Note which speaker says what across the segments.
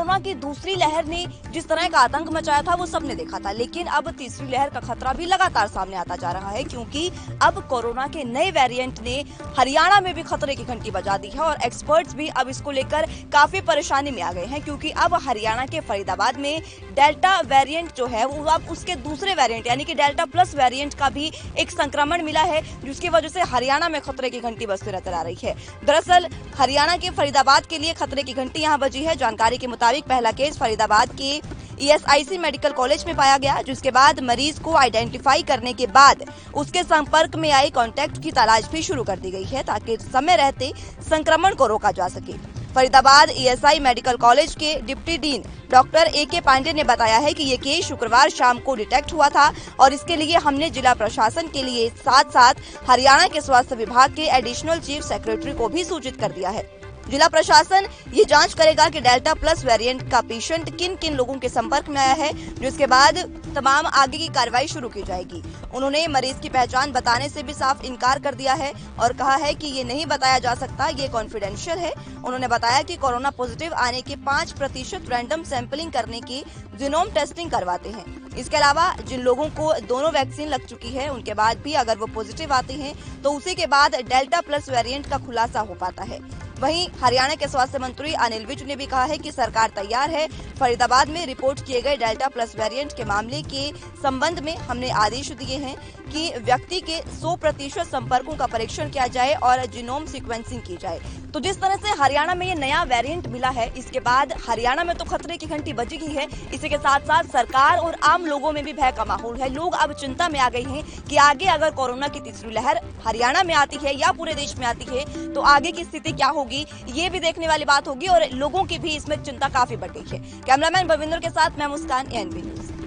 Speaker 1: Corona की दूसरी लहर ने जिस तरह का आतंक मचाया था वो सबने देखा था, लेकिन अब तीसरी लहर का खतरा भी लगातार सामने आता जा रहा है, क्योंकि अब कोरोना के नए वेरिएंट ने हरियाणा में भी खतरे की घंटी बजा दी है। और एक्सपर्ट्स भी अब इसको लेकर काफी परेशानी में आ गए हैं, क्योंकि अब हरियाणा के फरीदाबाद में डेल्टा वेरिएंट जो है वो अब उसके दूसरे वेरिएंट यानी कि डेल्टा प्लस वेरिएंट का भी एक संक्रमण मिला है, जिसकी वजह से हरियाणा में खतरे की घंटी बजती नजर आ रही है। दरअसल हरियाणा के फरीदाबाद के लिए खतरे की घंटी यहां बजी है। जानकारी के मुताबिक पहला केस फरीदाबाद के ESIC मेडिकल कॉलेज में पाया गया, जिसके बाद मरीज को आइडेंटिफाई करने के बाद उसके संपर्क में आए कॉन्टैक्ट की तलाश भी शुरू कर दी गई है, ताकि समय रहते संक्रमण को रोका जा सके। फरीदाबाद ESI मेडिकल कॉलेज के deputy dean doctor AK Pandey ने बताया है कि ये केस शुक्रवार शाम को डिटेक्ट हुआ था और इसके लिए हमने जिला प्रशासन के लिए साथ साथ हरियाणा के स्वास्थ्य विभाग के एडिशनल चीफ सेक्रेटरी को भी सूचित कर दिया है। जिला प्रशासन ये जांच करेगा कि डेल्टा प्लस वेरिएंट का पेशेंट किन किन लोगों के संपर्क में आया है, जिसके बाद तमाम आगे की कार्रवाई शुरू की जाएगी। उन्होंने मरीज की पहचान बताने से भी साफ इनकार कर दिया है और कहा है कि ये नहीं बताया जा सकता, ये कॉन्फिडेंशियल है। उन्होंने बताया कि कोरोना पॉजिटिव आने के 5% रैंडम सैंपलिंग करने की जीनोम टेस्टिंग करवाते हैं। इसके अलावा जिन लोगों को दोनों वैक्सीन लग चुकी है उनके बाद भी अगर वो पॉजिटिव आते हैं तो उसी के बाद डेल्टा प्लस वेरिएंट का खुलासा हो पाता है। वहीं हरियाणा के स्वास्थ्य मंत्री अनिल विज ने भी कहा है कि सरकार तैयार है। फरीदाबाद में रिपोर्ट किए गए डेल्टा प्लस वेरिएंट के मामले के संबंध में हमने आदेश दिए हैं कि व्यक्ति के 100% संपर्कों का परीक्षण किया जाए और जीनोम सीक्वेंसिंग की जाए। तो जिस तरह से हरियाणा में ये नया वेरिएंट मिला है, इसके बाद हरियाणा में तो खतरे की घंटी बजी गई है। इसी के साथ साथ सरकार और आम लोगों में भी भय का माहौल है। लोग अब चिंता में आ गए हैं कि आगे अगर कोरोना की तीसरी लहर हरियाणा में आती है या पूरे देश में आती है तो आगे की स्थिति क्या होगी, ये भी देखने वाली बात होगी और लोगों की भी इसमें चिंता काफी बढ़ गई है। कैमरामैन भविंदर के साथ मैं मुस्कान, ANB न्यूज।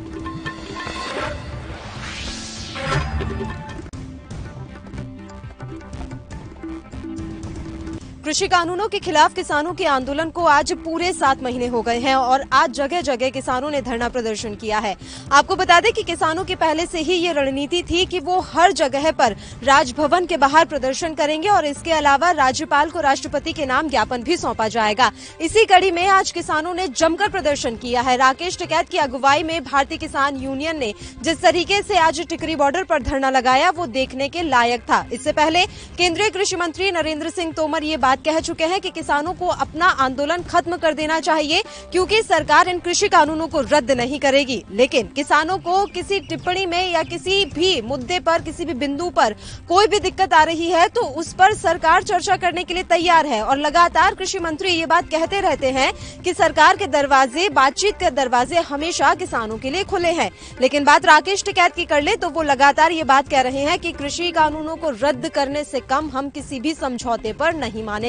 Speaker 2: कृषि कानूनों के खिलाफ किसानों के आंदोलन को आज पूरे 7 महीने हो गए हैं और आज जगह जगह किसानों ने धरना प्रदर्शन किया है। आपको बता दें कि किसानों की पहले से ही ये रणनीति थी कि वो हर जगह पर राजभवन के बाहर प्रदर्शन करेंगे और इसके अलावा राज्यपाल को राष्ट्रपति के नाम ज्ञापन भी सौंपा जाएगा। इसी कड़ी में आज किसानों ने जमकर प्रदर्शन किया है। राकेश टिकैत की अगुवाई में भारतीय किसान यूनियन ने जिस तरीके से आज टिकरी बॉर्डर पर धरना लगाया वो देखने के लायक था। इससे पहले केंद्रीय कृषि मंत्री नरेंद्र सिंह तोमर ये बात कह चुके हैं कि किसानों को अपना आंदोलन खत्म कर देना चाहिए, क्योंकि सरकार इन कृषि कानूनों को रद्द नहीं करेगी। लेकिन किसानों को किसी टिप्पणी में या किसी भी मुद्दे पर, किसी भी बिंदु पर कोई भी दिक्कत आ रही है तो उस पर सरकार चर्चा करने के लिए तैयार है। और लगातार कृषि मंत्री ये बात कहते रहते हैं कि सरकार के दरवाजे, बातचीत के दरवाजे हमेशा किसानों के लिए खुले हैं। लेकिन बात राकेश टिकैत की कर ले तो वो लगातार ये बात कह रहे हैं कि कृषि कानूनों को रद्द करने से कम हम किसी भी समझौते पर नहीं मानेंगे।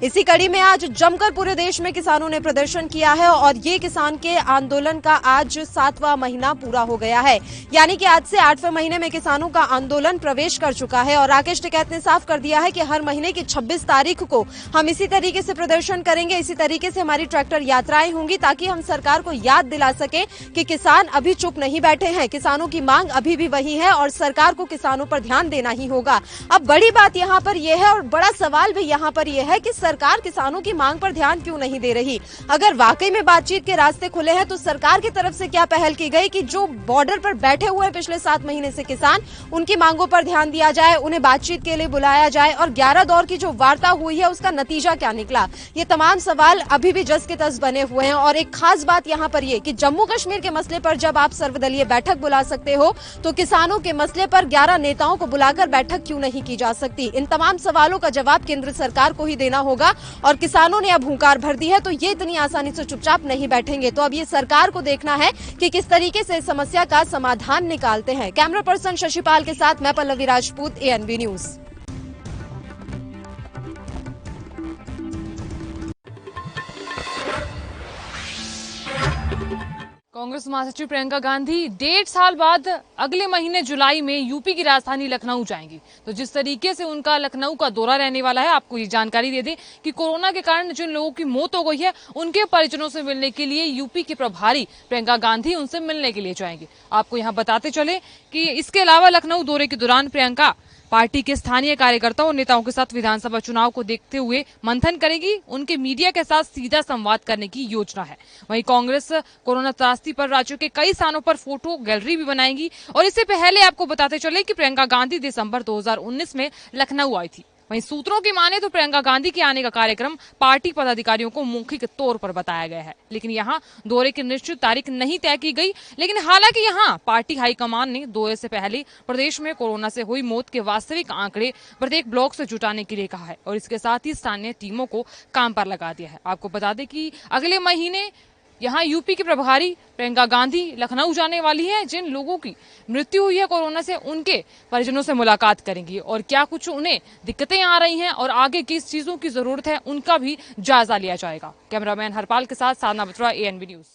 Speaker 2: इसी कड़ी में आज जमकर पूरे देश में किसानों ने प्रदर्शन किया है और ये किसान के आंदोलन का आज 7वां महीना पूरा हो गया है, यानी कि आज से 8वें महीने में किसानों का आंदोलन प्रवेश कर चुका है। और राकेश टिकैत ने साफ कर दिया है कि हर महीने की 26 तारीख को हम इसी तरीके से प्रदर्शन करेंगे, इसी तरीके से हमारी ट्रैक्टर यात्राएं होंगी, ताकि हम सरकार को याद दिला सके कि किसान अभी चुप नहीं बैठे हैं, किसानों की मांग अभी भी वही है और सरकार को किसानों पर ध्यान देना ही होगा। अब बड़ी बात यहाँ पर यह है और बड़ा सवाल भी यहाँ पर यह है कि सरकार किसानों की मांग पर ध्यान क्यों नहीं दे रही। अगर वाकई में बातचीत के रास्ते खुले हैं तो सरकार की तरफ से क्या पहल की गई कि जो बॉर्डर पर बैठे हुए हैं पिछले 7 महीने से किसान, उनकी मांगों पर ध्यान दिया जाए, उन्हें बातचीत के लिए बुलाया जाए और 11 दौर की जो वार्ता हुई है उसका नतीजा क्या निकला, ये तमाम सवाल अभी भी जस के तस बने हुए हैं। और एक खास बात यहाँ पर ये कि जम्मू कश्मीर के मसले पर जब आप सर्वदलीय बैठक बुला सकते हो तो किसानों के मसले पर 11 नेताओं को बुलाकर बैठक क्यों नहीं की जा सकती। इन तमाम सवालों का जवाब केंद्र सरकार को ही देना होगा और किसानों ने अब हुंकार भर दी है तो ये इतनी आसानी से चुपचाप नहीं बैठेंगे। तो अब ये सरकार को देखना है कि किस तरीके से समस्या का समाधान निकालते हैं। कैमरा पर्सन शशिपाल के साथ मैं पल्लवी राजपूत, ANB न्यूज।
Speaker 3: कांग्रेस महासचिव प्रियंका गांधी 1.5 साल बाद अगले महीने जुलाई में यूपी की राजधानी लखनऊ जाएंगी। तो जिस तरीके से उनका लखनऊ का दौरा रहने वाला है, आपको ये जानकारी दे दें कि कोरोना के कारण जिन लोगों की मौत हो गई है उनके परिजनों से मिलने के लिए यूपी की प्रभारी प्रियंका गांधी उनसे मिलने के लिए जाएंगे। आपको यहाँ बताते चले कि इसके अलावा लखनऊ दौरे के दौरान प्रियंका पार्टी के स्थानीय कार्यकर्ताओं और नेताओं के साथ विधानसभा चुनाव को देखते हुए मंथन करेगी। उनके मीडिया के साथ सीधा संवाद करने की योजना है। वहीं कांग्रेस कोरोना त्रासदी पर राज्यों के कई स्थानों पर फोटो गैलरी भी बनाएगी। और इससे पहले आपको बताते चले कि प्रियंका गांधी दिसंबर 2019 में लखनऊ आई थी। वहीं सूत्रों की माने तो प्रियंका गांधी के आने का कार्यक्रम पार्टी पदाधिकारियों को मौखिक तौर पर बताया गया है, लेकिन यहां दौरे की निश्चित तारीख नहीं तय की गई। लेकिन हालांकि यहां पार्टी हाईकमान ने दौरे से पहले प्रदेश में कोरोना से हुई मौत के वास्तविक आंकड़े प्रत्येक ब्लॉक से जुटाने के लिए कहा है और इसके साथ ही स्थानीय टीमों को काम पर लगा दिया है। आपको बता दें कि अगले महीने यहाँ यूपी की प्रभारी प्रियंका गांधी लखनऊ जाने वाली है। जिन लोगों की मृत्यु हुई है कोरोना से, उनके परिजनों से मुलाकात करेंगी और क्या कुछ उन्हें दिक्कतें आ रही हैं और आगे किस चीजों की जरूरत है, उनका भी जायजा लिया जाएगा। कैमरामैन हरपाल के साथ साधना बत्रा, ANB न्यूज।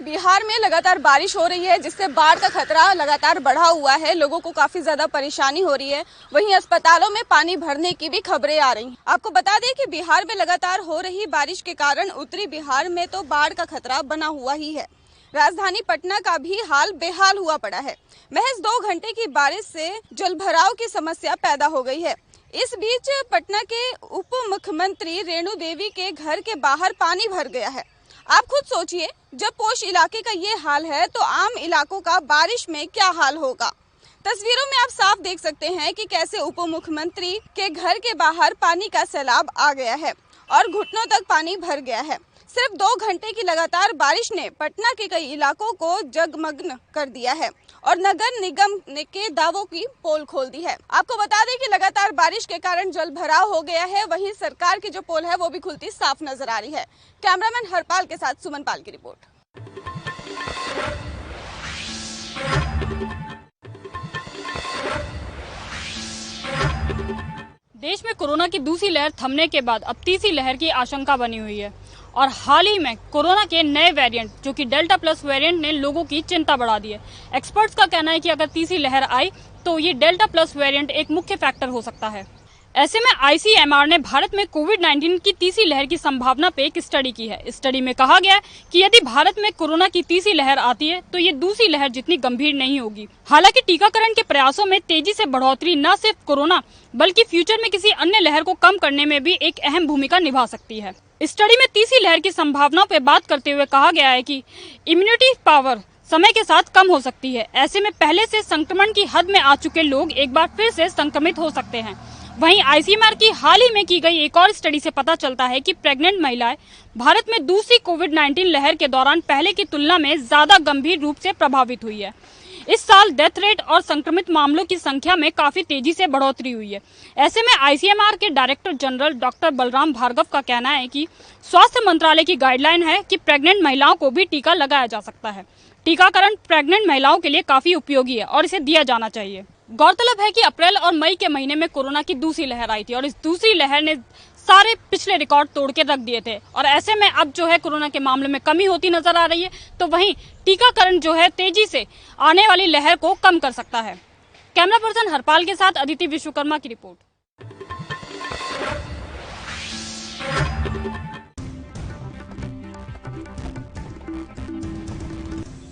Speaker 4: बिहार में लगातार बारिश हो रही है, जिससे बाढ़ का खतरा लगातार बढ़ा हुआ है। लोगों को काफी ज्यादा परेशानी हो रही है। वहीं अस्पतालों में पानी भरने की भी खबरें आ रही हैं। आपको बता दें कि बिहार में लगातार हो रही बारिश के कारण उत्तरी बिहार में तो बाढ़ का खतरा बना हुआ ही है। राजधानी पटना का भी हाल बेहाल हुआ पड़ा है। महज 2 घंटे की बारिश से जलभराव की समस्या पैदा हो गई है। इस बीच पटना के उप मुख्यमंत्री रेणु देवी के घर के बाहर पानी भर गया है। आप खुद सोचिए, जब पोश इलाके का ये हाल है तो आम इलाकों का बारिश में क्या हाल होगा। तस्वीरों में आप साफ देख सकते हैं कि कैसे उप मुख्यमंत्री के घर के बाहर पानी का सैलाब आ गया है और घुटनों तक पानी भर गया है। सिर्फ 2 घंटे की लगातार बारिश ने पटना के कई इलाकों को जगमग्न कर दिया है और नगर निगम के दावों की पोल खोल दी है। आपको बता दें कि लगातार बारिश के कारण जल भराव हो गया है। वहीं सरकार की जो पोल है वो भी खुलती साफ नजर आ रही है। कैमरामैन हरपाल के साथ सुमन पाल की रिपोर्ट।
Speaker 5: देश में कोरोना की दूसरी लहर थमने के बाद अब तीसरी लहर की आशंका बनी हुई है और हाल ही में कोरोना के नए वेरिएंट जो कि डेल्टा प्लस वेरिएंट ने लोगों की चिंता बढ़ा दी है। एक्सपर्ट्स का कहना है कि अगर तीसरी लहर आई तो ये डेल्टा प्लस वेरिएंट एक मुख्य फैक्टर हो सकता है। ऐसे में ICMR ने भारत में कोविड-19 की तीसरी लहर की संभावना पे एक स्टडी की है। इस स्टडी में कहा गया है कि यदि भारत में कोरोना की तीसरी लहर आती है तो ये दूसरी लहर जितनी गंभीर नहीं होगी। हालांकि टीकाकरण के प्रयासों में तेजी से बढ़ोतरी न सिर्फ कोरोना बल्कि फ्यूचर में किसी अन्य लहर को कम करने में भी एक अहम भूमिका निभा सकती है। स्टडी में तीसरी लहर की संभावनाओं पर बात करते हुए कहा गया है कि इम्यूनिटी पावर समय के साथ कम हो सकती है। ऐसे में पहले से संक्रमण की हद में आ चुके लोग एक बार फिर से संक्रमित हो सकते हैं। वहीं ICMR की हाल ही में की गई एक और स्टडी से पता चलता है कि प्रेग्नेंट महिलाएं भारत में दूसरी कोविड-19 लहर के दौरान पहले की तुलना में ज्यादा गंभीर रूप से प्रभावित हुई है। इस साल डेथ रेट और संक्रमित मामलों की संख्या में काफी तेजी से बढ़ोतरी हुई है। ऐसे में ICMR के director general doctor Balram Bhargava का कहना है कि स्वास्थ्य मंत्रालय की गाइडलाइन है कि प्रेग्नेंट महिलाओं को भी टीका लगाया जा सकता है। टीकाकरण प्रेग्नेंट महिलाओं के लिए काफी उपयोगी है और इसे दिया जाना चाहिए। गौरतलब है कि अप्रैल और मई के महीने में कोरोना की दूसरी लहर आई थी और इस दूसरी लहर ने सारे पिछले रिकॉर्ड तोड़ के रख दिए थे और ऐसे में अब जो है कोरोना के मामले में कमी होती नजर आ रही है, तो वहीं टीकाकरण जो है तेजी से आने वाली लहर को कम कर सकता है। कैमरा पर्सन हरपाल के साथ अदिति विश्वकर्मा की रिपोर्ट।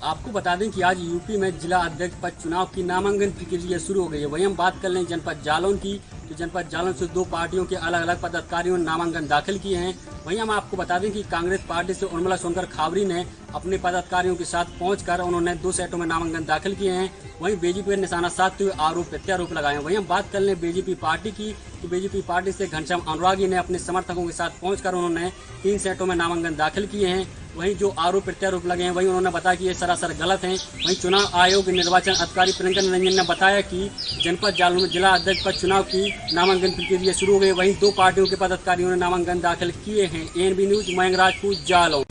Speaker 6: आपको बता दें कि आज यूपी में जिला अध्यक्ष पद चुनाव की नामांकन प्रक्रिया शुरू हो गई है। वहीं हम बात कर लें जनपद जालौन की, तो जनपद जालौन से 2 पार्टियों के अलग अलग पदाधिकारियों ने नामांकन दाखिल किए हैं। वहीं हम आपको बता दें कि कांग्रेस पार्टी से उर्मिला सोनकर खावरी ने अपने पदाधिकारियों के साथ पहुंचकर उन्होंने 2 सेटों में नामांकन दाखिल किए हैं। वहीं बीजेपी पर निशाना साधते हुए आरोप प्रत्यारोप लगाए हैं। वहीं हम बात कर लें बीजेपी पार्टी की, तो बीजेपी पार्टी से घनश्याम अनुरागी ने अपने समर्थकों के साथ पहुंचकर उन्होंने 3 सेटों में नामांकन दाखिल किए हैं। वहीं जो आरोप प्रत्यारोप लगे हैं वहीं उन्होंने बताया कि ये सरासर गलत हैं। वहीं चुनाव आयोग निर्वाचन अधिकारी प्रियंका रंजन ने बताया कि जनपद जालौन में जिला अध्यक्ष पद चुनाव की नामांकन प्रक्रिया शुरू हो गई। वहीं 2 पार्टियों के पदाधिकारियों ने नामांकन दाखिल किए हैं। ANB news Mayank Rajput Jalaun.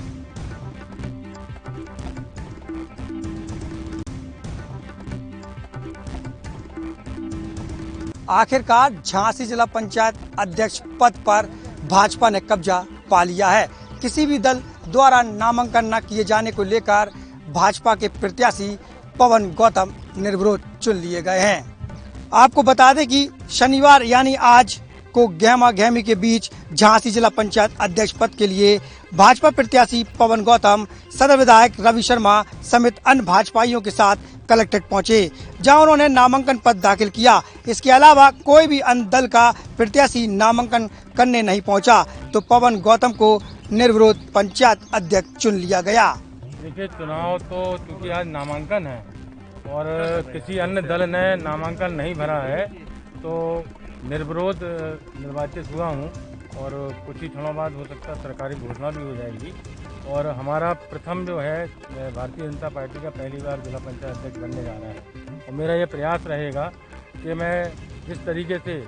Speaker 7: आखिरकार झांसी जिला पंचायत अध्यक्ष पद पर भाजपा ने कब्जा पा लिया है। किसी भी दल द्वारा नामांकन न किए जाने को लेकर भाजपा के प्रत्याशी पवन गौतम निर्विरोध चुन लिए गए हैं। आपको बता दें कि शनिवार यानी आज को गहमा गहमी के बीच झांसी जिला पंचायत अध्यक्ष पद के लिए भाजपा प्रत्याशी पवन गौतम, सदर विधायक रवि शर्मा समेत अन्य भाजपाइयों के साथ कलेक्ट्रेट पहुंचे, जहां उन्होंने नामांकन पत्र दाखिल किया। इसके अलावा कोई भी अन्य दल का प्रत्याशी नामांकन करने नहीं पहुंचा, तो पवन गौतम को निर्विरोध पंचायत अध्यक्ष चुन लिया गया।
Speaker 8: देखिए, चुनाव तो चूँकि आज नामांकन है और किसी अन्य दल ने नामांकन नहीं भरा है, तो निर्विरोध निर्वाचित हुआ हूँ और कुछ ही क्षणों बाद हो सकता है सरकारी घोषणा भी हो जाएगी। और हमारा प्रथम जो है भारतीय जनता पार्टी का पहली बार जिला पंचायत अध्यक्ष बनने जा रहा है और मेरा ये प्रयास रहेगा कि मैं जिस तरीके से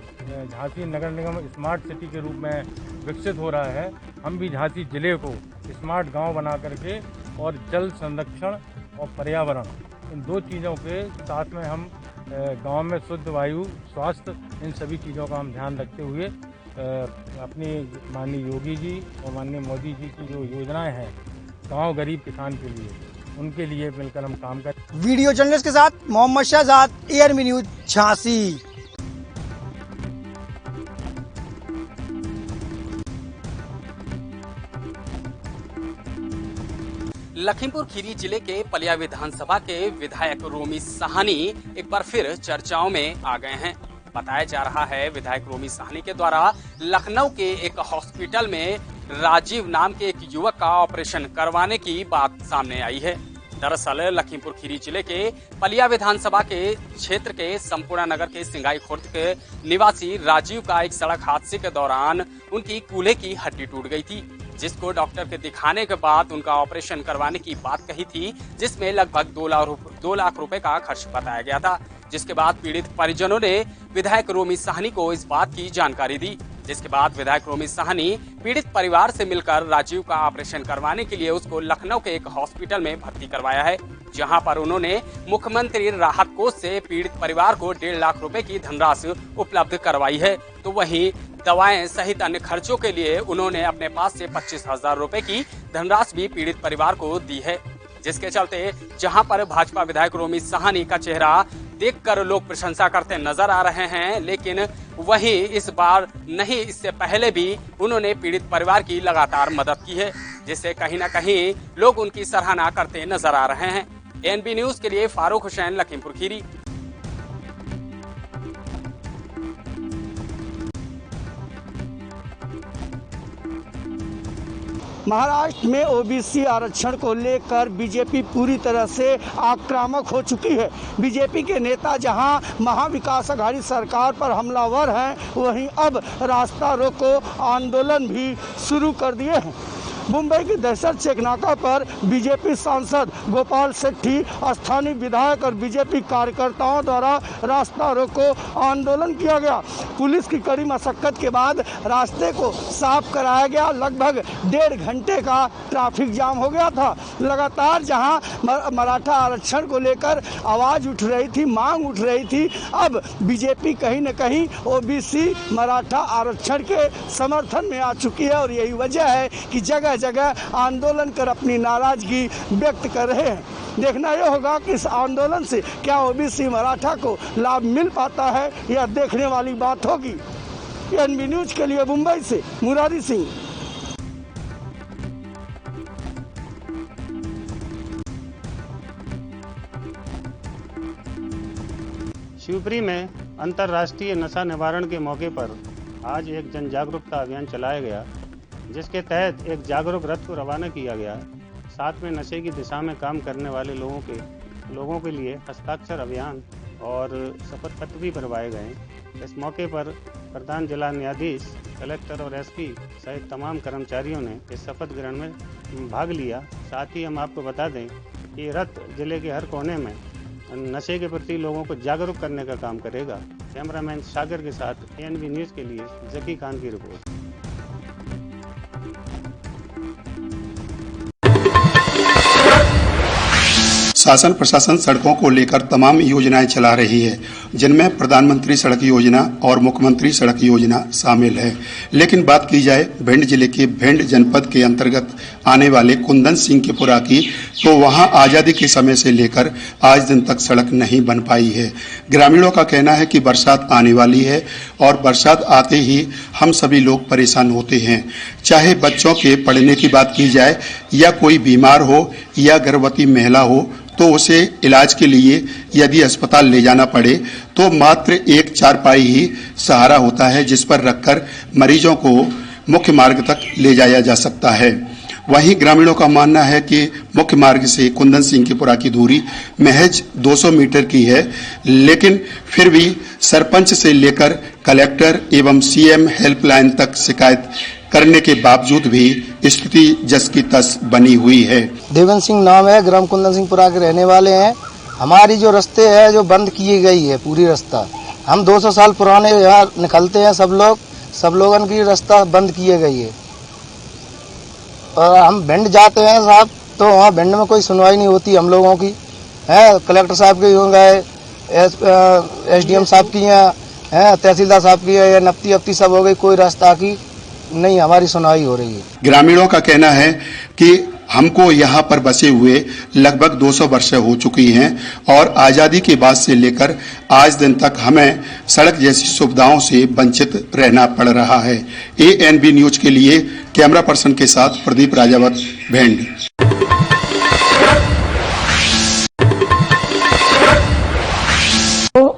Speaker 8: झांसी नगर निगम स्मार्ट सिटी के रूप में विकसित हो रहा है, हम भी झांसी जिले को स्मार्ट गांव बना करके और जल संरक्षण और पर्यावरण, इन दो चीज़ों के साथ में हम गांव में शुद्ध वायु, स्वास्थ्य, इन सभी चीज़ों का हम ध्यान रखते हुए अपनी माननीय योगी जी और माननीय मोदी जी की जो योजनाएं हैं गांव गरीब किसान के लिए, उनके लिए मिलकर हम काम करें।
Speaker 7: वीडियो जर्नलिस्ट के साथ मोहम्मद शहजाद, ARV न्यूज, झांसी।
Speaker 9: लखीमपुर खीरी जिले के पलिया विधानसभा के विधायक रोमी साहनी एक बार फिर चर्चाओं में आ गए हैं। बताया जा रहा है विधायक रोमी साहनी के द्वारा लखनऊ के एक हॉस्पिटल में राजीव नाम के एक युवक का ऑपरेशन करवाने की बात सामने आई है। दरअसल लखीमपुर खीरी जिले के पलिया विधानसभा के क्षेत्र के संपूर्ण नगर के सिंगाई खुर्द के निवासी राजीव का एक सड़क हादसे के दौरान उनकी कूल्हे की हड्डी टूट गई थी, जिसको डॉक्टर के दिखाने के बाद उनका ऑपरेशन करवाने की बात कही थी, जिसमें लगभग 2 लाख रुपए का खर्च बताया गया था। जिसके बाद पीड़ित परिजनों ने विधायक रोमी साहनी को इस बात की जानकारी दी, जिसके बाद विधायक रोमी साहनी पीड़ित परिवार से मिलकर राजीव का ऑपरेशन करवाने के लिए उसको लखनऊ के एक हॉस्पिटल में भर्ती करवाया है, जहां पर उन्होंने मुख्यमंत्री राहत कोष से पीड़ित परिवार को 1.5 लाख रुपए की धनराशि उपलब्ध करवाई है। तो वहीं दवाएं सहित अन्य खर्चों के लिए उन्होंने अपने पास से 25,000 रुपए की धनराशि भी पीड़ित परिवार को दी है, जिसके चलते जहां पर भाजपा विधायक रोमी साहनी का चेहरा देखकर लोग प्रशंसा करते नजर आ रहे हैं, लेकिन वहीं इस बार नहीं, इससे पहले भी उन्होंने पीड़ित परिवार की लगातार मदद की है, जिससे कहीं न कहीं लोग उनकी सराहना करते नजर आ रहे हैं। ANB न्यूज के लिए फारूक हुसैन, लखीमपुर खीरी।
Speaker 10: महाराष्ट्र में OBC आरक्षण को लेकर बीजेपी पूरी तरह से आक्रामक हो चुकी है। बीजेपी के नेता जहां महाविकास अघाड़ी सरकार पर हमलावर हैं, वहीं अब रास्ता रोको आंदोलन भी शुरू कर दिए हैं। मुंबई की दहशत चेकनाका पर बीजेपी सांसद गोपाल सेठी, स्थानीय विधायक और बीजेपी कार्यकर्ताओं द्वारा रास्ता रोको आंदोलन किया गया। पुलिस की कड़ी मशक्कत के बाद रास्ते को साफ कराया गया। लगभग 1.5 घंटे का ट्रैफिक जाम हो गया था। लगातार जहां मराठा आरक्षण को लेकर आवाज़ उठ रही थी, मांग उठ रही थी, अब बीजेपी कहीं न कहीं OBC मराठा आरक्षण के समर्थन में आ चुकी है और यही वजह है कि जगह जगह आंदोलन कर अपनी नाराजगी व्यक्त कर रहे हैं। देखना यह होगा कि इस आंदोलन से क्या OBC मराठा को लाभ मिल पाता है, यह देखने वाली बात होगी। ANB न्यूज के लिए मुंबई से मुरारी सिंह।
Speaker 11: शिवपुरी में अंतर्राष्ट्रीय नशा निवारण के मौके पर आज एक जन जागरूकता अभियान चलाया गया, जिसके तहत एक जागरूक रथ को रवाना किया गया। साथ में नशे की दिशा में काम करने वाले लोगों के लिए हस्ताक्षर अभियान और शपथ पत्र भी भरवाए गए। इस मौके पर प्रधान जिला न्यायाधीश, कलेक्टर और SP सहित तमाम कर्मचारियों ने इस शपथ ग्रहण में भाग लिया। साथ ही हम आपको बता दें कि रथ जिले के हर कोने में नशे के प्रति लोगों को जागरूक करने का काम करेगा। कैमरामैन सागर के साथ ANB न्यूज के लिए जकी खान की रिपोर्ट।
Speaker 12: शासन प्रशासन सड़कों को लेकर तमाम योजनाएं चला रही है, जिनमें प्रधानमंत्री सड़क योजना और मुख्यमंत्री सड़क योजना शामिल है। लेकिन बात की जाए भिंड जिले के भिंड जनपद के अंतर्गत आने वाले कुंदन सिंहपुरा की, तो वहां आजादी के समय से लेकर आज दिन तक सड़क नहीं बन पाई है। ग्रामीणों का कहना है कि बरसात आने वाली है और बरसात आते ही हम सभी लोग परेशान होते हैं। चाहे बच्चों के पढ़ने की बात की जाए या कोई बीमार हो या गर्भवती महिला हो, तो उसे इलाज के लिए यदि अस्पताल ले जाना पड़े तो मात्र एक चारपाई ही सहारा होता है, जिस पर रखकर मरीजों को मुख्य मार्ग तक ले जाया जा सकता है। वहीं ग्रामीणों का मानना है कि मुख्य मार्ग से कुंदन सिंहपुरा की दूरी महज 200 मीटर की है, लेकिन फिर भी सरपंच से लेकर कलेक्टर एवं सीएम हेल्पलाइन तक शिकायत करने के बावजूद भी स्थिति जस की तस बनी हुई है।
Speaker 13: देवेंद्र सिंह नाम है, ग्राम कुंदन सिंहपुरा के रहने वाले हैं। हमारी जो रास्ते है जो बंद की गई है पूरी रास्ता, हम 200 साल पुराने यहाँ निकलते हैं, सब लोगों की रास्ता बंद किए गई है। और हम भिंड जाते हैं साहब, तो वहाँ भिंड में कोई सुनवाई नहीं होती हम लोगों की है। कलेक्टर साहब की हो गए, एसडीएम साहब की है, तहसीलदार साहब की है, नफ्ती सब हो गई, कोई रास्ता की नहीं हमारी सुनवाई हो रही है।
Speaker 12: ग्रामीणों का कहना है कि हमको यहाँ पर बसे हुए लगभग 200 वर्ष हो चुकी हैं और आजादी के बाद से लेकर आज दिन तक हमें सड़क जैसी सुविधाओं से वंचित रहना पड़ रहा है। एएनबी न्यूज के लिए कैमरा पर्सन के साथ प्रदीप राजावत, भिंड।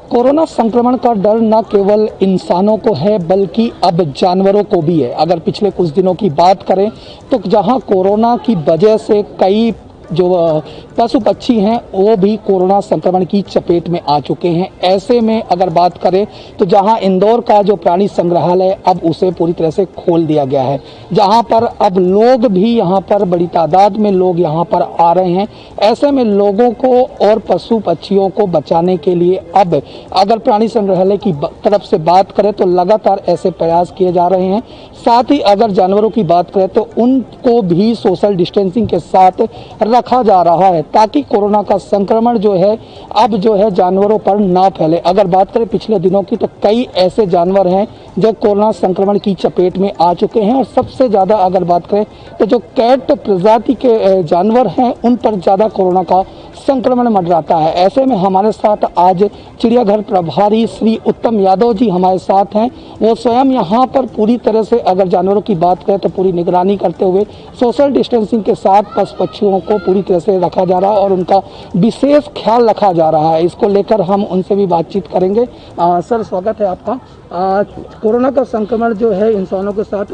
Speaker 14: कोरोना संक्रमण का डर न केवल इंसानों को है बल्कि अब जानवरों को भी है। अगर पिछले कुछ दिनों की बात करें तो जहां कोरोना की वजह से कई जो पशु पक्षी हैं वो भी कोरोना संक्रमण की चपेट में आ चुके हैं। ऐसे में अगर बात करें तो जहां इंदौर का जो प्राणी संग्रहालय अब उसे पूरी तरह से खोल दिया गया है, जहां पर अब लोग भी यहाँ पर बड़ी तादाद में लोग यहाँ पर आ रहे हैं। ऐसे में लोगों को और पशु पक्षियों को बचाने के लिए अब अगर प्राणी संग्रहालय की तरफ से बात करें तो लगातार ऐसे प्रयास किए जा रहे हैं। साथ ही अगर जानवरों की बात करें तो उनको भी सोशल डिस्टेंसिंग के साथ रखा जा रहा है ताकि कोरोना का संक्रमण जो है अब जो है जानवरों पर ना फैले। अगर बात करें पिछले दिनों की तो कई ऐसे जानवर हैं जो कोरोना संक्रमण की चपेट में आ चुके हैं और सबसे ज्यादा अगर बात करें तो जो कैट प्रजाति के जानवर हैं उन पर ज्यादा कोरोना का संक्रमण मंडराता है। ऐसे में हमारे साथ आज चिड़ियाघर प्रभारी श्री उत्तम यादव जी हमारे साथ हैं। वो स्वयं यहाँ पर पूरी तरह से अगर जानवरों की बात करें तो पूरी निगरानी करते हुए सोशल डिस्टेंसिंग के साथ पशु पक्षियों को पूरी तरह से रखा जा रहा है और उनका विशेष ख्याल रखा जा रहा है। इसको लेकर हम उनसे भी बातचीत करेंगे। सर, स्वागत है आपका। कोरोना का संक्रमण जो है इंसानों के साथ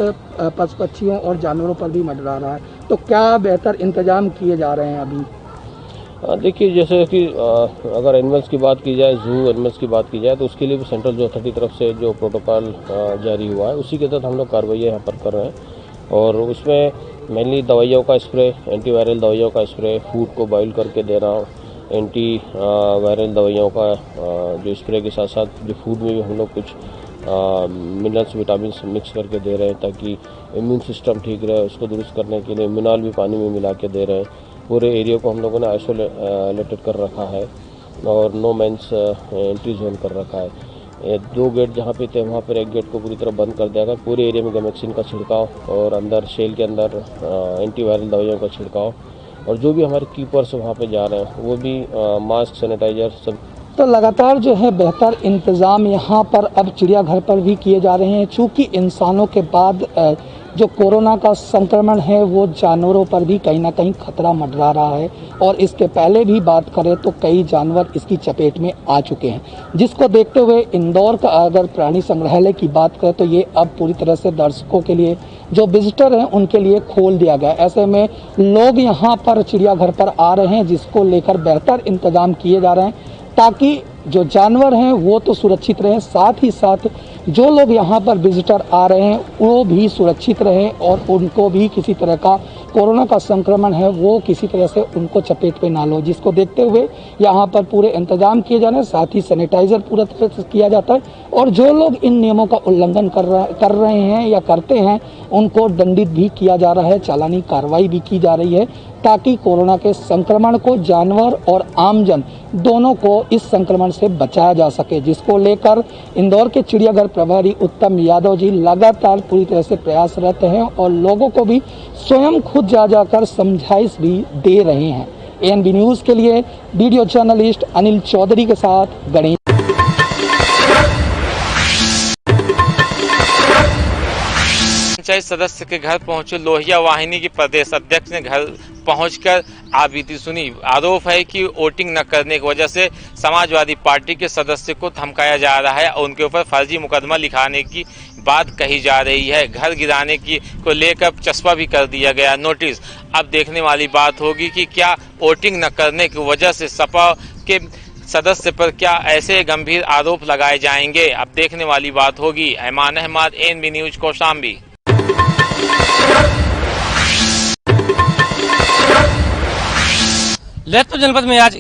Speaker 14: पशु पक्षियों और जानवरों पर भी मंडरा रहा है, तो क्या बेहतर इंतजाम किए जा रहे हैं अभी?
Speaker 15: देखिए, जैसे कि अगर एनिमल्स की बात की जाए, जू एनिमल्स की बात की जाए तो उसके लिए भी सेंट्रल जो अथॉरिटी तरफ से जो प्रोटोकॉल जारी हुआ है उसी के तहत हम लोग कार्रवाई यहाँ पर कर रहे हैं। और उसमें मेनली दवाइयों का स्प्रे, एंटीवायरल दवाइयों का स्प्रे, फूड को बॉयल करके दे रहा हूँ। एंटी वायरल दवाइयों का जो स्प्रे के साथ साथ जो फूड में भी हम लोग कुछ मिनरल्स विटामिन मिक्स करके दे रहे हैं ताकि इम्यून सिस्टम ठीक रहे। उसको दुरुस्त करने के लिए मिनरल भी पानी में मिला के दे रहे हैं। पूरे एरिया को हम लोगों ने आइसोलेटेड कर रखा है और नो मेंस एंट्री जोन कर रखा है। 2 गेट जहाँ पे थे वहाँ पर एक गेट को पूरी तरह बंद कर दिया गया। पूरे एरिया में गैमेक्सिन का छिड़काव और अंदर शेल के अंदर एंटीवायरल दवाइयों का छिड़काव, और जो भी हमारे कीपर्स वहाँ पे जा रहे हैं वो भी मास्क, सैनिटाइजर सब।
Speaker 14: तो लगातार जो है बेहतर इंतजाम यहाँ पर अब चिड़ियाघर पर भी किए जा रहे हैं। चूँकि इंसानों के बाद जो कोरोना का संक्रमण है वो जानवरों पर भी कहीं ना कहीं खतरा मंडरा रहा है और इसके पहले भी बात करें तो कई जानवर इसकी चपेट में आ चुके हैं, जिसको देखते हुए इंदौर का अगर प्राणी संग्रहालय की बात करें तो ये अब पूरी तरह से दर्शकों के लिए, जो विजिटर हैं उनके लिए खोल दिया गया। ऐसे में लोग यहाँ पर चिड़ियाघर पर आ रहे हैं, जिसको लेकर बेहतर इंतजाम किए जा रहे हैं ताकि जो जानवर हैं वो तो सुरक्षित रहें, साथ ही साथ जो लोग यहाँ पर विजिटर आ रहे हैं वो भी सुरक्षित रहें और उनको भी किसी तरह का कोरोना का संक्रमण है वो किसी तरह से उनको चपेट पे ना लो, जिसको देखते हुए यहाँ पर पूरे इंतजाम किए जा रहे हैं। साथ ही सैनिटाइजर पूरा तरह से किया जाता है और जो लोग इन नियमों का उल्लंघन कर रहे हैं या करते हैं उनको दंडित भी किया जा रहा है, चालानी कार्रवाई भी की जा रही है। ताकि कोरोना के संक्रमण को जानवर और आमजन दोनों को इस संक्रमण से बचाया जा सके, जिसको लेकर इंदौर के चिड़ियाघर प्रभारी उत्तम यादव जी लगातार पूरी तरह से प्रयासरत हैं और लोगों को भी स्वयं खुद जा जाकर समझाइश भी दे रहे हैं। ANB न्यूज के लिए वीडियो जर्नलिस्ट अनिल चौधरी के साथ गणेश।
Speaker 16: पंचायत सदस्य के घर पहुंचे लोहिया वाहिनी के प्रदेश अध्यक्ष ने घर पहुंचकर आपबीती सुनी। आरोप है कि वोटिंग न करने की वजह से समाजवादी पार्टी के सदस्य को धमकाया जा रहा है और उनके ऊपर फर्जी मुकदमा लिखाने की बात कही जा रही है। घर गिराने की को लेकर चस्पा भी कर दिया गया नोटिस। अब देखने वाली बात होगी कि क्या वोटिंग न करने की वजह से सपा के सदस्य पर क्या ऐसे गंभीर आरोप लगाए जाएंगे। अब देखने वाली बात होगी। Aiman Ahmed, ANB news, Kaushambi.
Speaker 17: ललितपुर जनपद में आज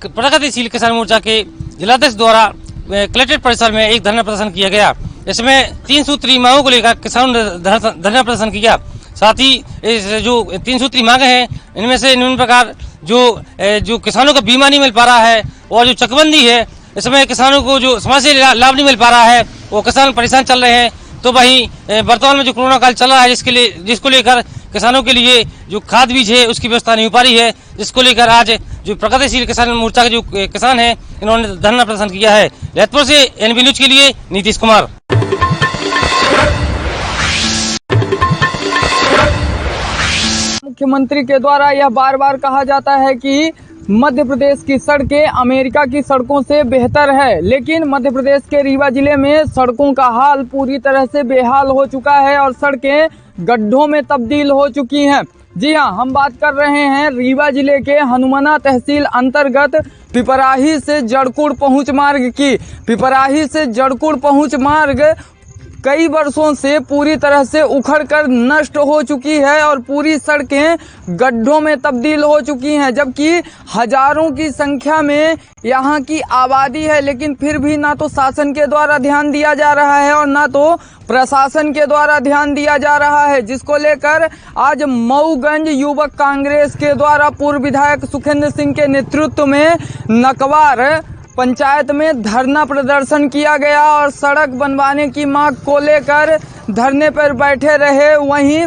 Speaker 17: प्रगतिशील किसान मोर्चा के जिलाध्यक्ष द्वारा कलेक्ट्रेट परिसर में एक धरना प्रदर्शन किया गया। इसमें 3 सूत्री मांगों को लेकर किसानों ने धरना प्रदर्शन किया। साथ ही जो 3 सूत्री मांगे हैं इनमें से निम्न प्रकार जो किसानों का बीमा नहीं मिल पा रहा है और जो चकबंदी है इसमें किसानों को जो समाज से लाभ नहीं मिल पा रहा है, वो किसान परेशान चल रहे हैं। तो वहीं वर्तमान में जो कोरोना काल चल रहा है जिसको लेकर किसानों के लिए जो खाद बीज है उसकी व्यवस्था नहीं हो पा रही है, जिसको लेकर आज जो प्रगतिशील किसान मोर्चा के जो किसान हैं इन्होंने धरना प्रदर्शन किया है। ललितपुर से ANB न्यूज के लिए नीतीश कुमार।
Speaker 18: मुख्यमंत्री के द्वारा यह बार बार कहा जाता है कि मध्य प्रदेश की सड़कें अमेरिका की सड़कों से बेहतर है, लेकिन मध्य प्रदेश के रीवा जिले में सड़कों का हाल पूरी तरह से बेहाल हो चुका है और सड़कें गड्ढों में तब्दील हो चुकी हैं। जी हां, हम बात कर रहे हैं रीवा जिले के हनुमाना तहसील अंतर्गत पिपराही से जड़कुड़ पहुंच मार्ग की। पिपराही से जड़कुड़ पहुंच मार्ग कई वर्षों से पूरी तरह से उखड़कर नष्ट हो चुकी है और पूरी सड़कें गड्ढों में तब्दील हो चुकी हैं, जबकि हजारों की संख्या में यहाँ की आबादी है, लेकिन फिर भी ना तो शासन के द्वारा ध्यान दिया जा रहा है और ना तो प्रशासन के द्वारा ध्यान दिया जा रहा है, जिसको लेकर आज मऊगंज युवक कांग्रेस के द्वारा पूर्व विधायक सुखेंद्र सिंह के नेतृत्व में नकवार पंचायत में धरना प्रदर्शन किया गया और सड़क बनवाने की मांग को लेकर धरने पर बैठे रहे। वहीं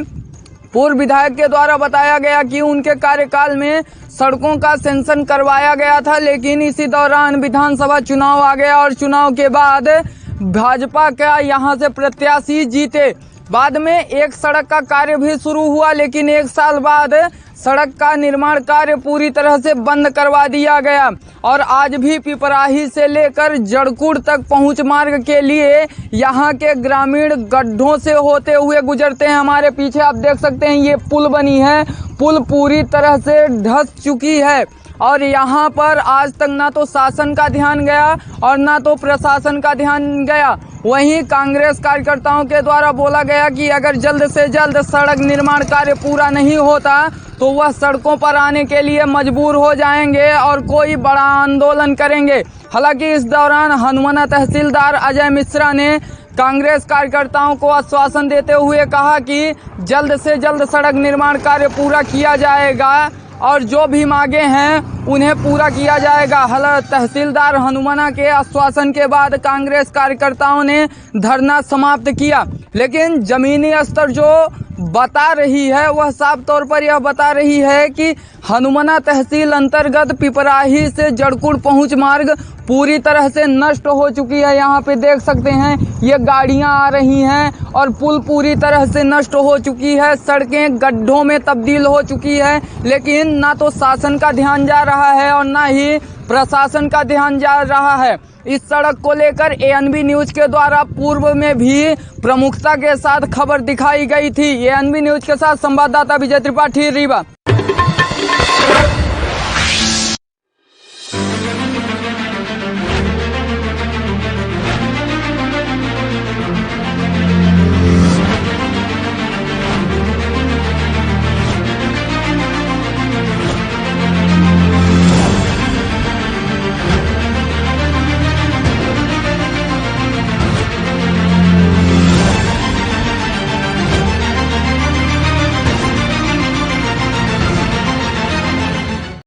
Speaker 18: पूर्व विधायक के द्वारा बताया गया कि उनके कार्यकाल में सड़कों का सेंक्शन करवाया गया था, लेकिन इसी दौरान विधानसभा चुनाव आ गया और चुनाव के बाद भाजपा का यहां से प्रत्याशी जीते। बाद में एक सड़क का कार्य भी शुरू हुआ, लेकिन 1 साल बाद सड़क का निर्माण कार्य पूरी तरह से बंद करवा दिया गया और आज भी पिपराही से लेकर जड़कुड़ तक पहुंच मार्ग के लिए यहां के ग्रामीण गड्ढों से होते हुए गुजरते हैं। हमारे पीछे आप देख सकते हैं ये पुल बनी है, पुल पूरी तरह से धंस चुकी है और यहाँ पर आज तक ना तो शासन का ध्यान गया और ना तो प्रशासन का ध्यान गया। वहीं कांग्रेस कार्यकर्ताओं के द्वारा बोला गया कि अगर जल्द से जल्द सड़क निर्माण कार्य पूरा नहीं होता तो वह सड़कों पर आने के लिए मजबूर हो जाएंगे और कोई बड़ा आंदोलन करेंगे। हालांकि इस दौरान हनुमाना तहसीलदार अजय मिश्रा ने कांग्रेस कार्यकर्ताओं को आश्वासन देते हुए कहा कि जल्द से जल्द सड़क निर्माण कार्य पूरा किया जाएगा और जो भी मांगे हैं उन्हें पूरा किया जाएगा। तहसीलदार हनुमाना के आश्वासन के बाद कांग्रेस कार्यकर्ताओं ने धरना समाप्त किया, लेकिन जमीनी स्तर जो बता रही है वह साफ तौर पर यह बता रही है कि हनुमाना तहसील अंतर्गत पिपराही से जड़कुड़ पहुंच मार्ग पूरी तरह से नष्ट हो चुकी है। यहाँ पे देख सकते हैं ये गाड़ियां आ रही हैं और पुल पूरी तरह से नष्ट हो चुकी है, सड़कें गड्ढों में तब्दील हो चुकी है, लेकिन ना तो शासन का ध्यान जा रहा है और ना ही प्रशासन का ध्यान जा रहा है। इस सड़क को लेकर ANB न्यूज के द्वारा पूर्व में भी प्रमुखता के साथ खबर दिखाई गई थी। ANB न्यूज के साथ संवाददाता विजय त्रिपाठी, रीवा।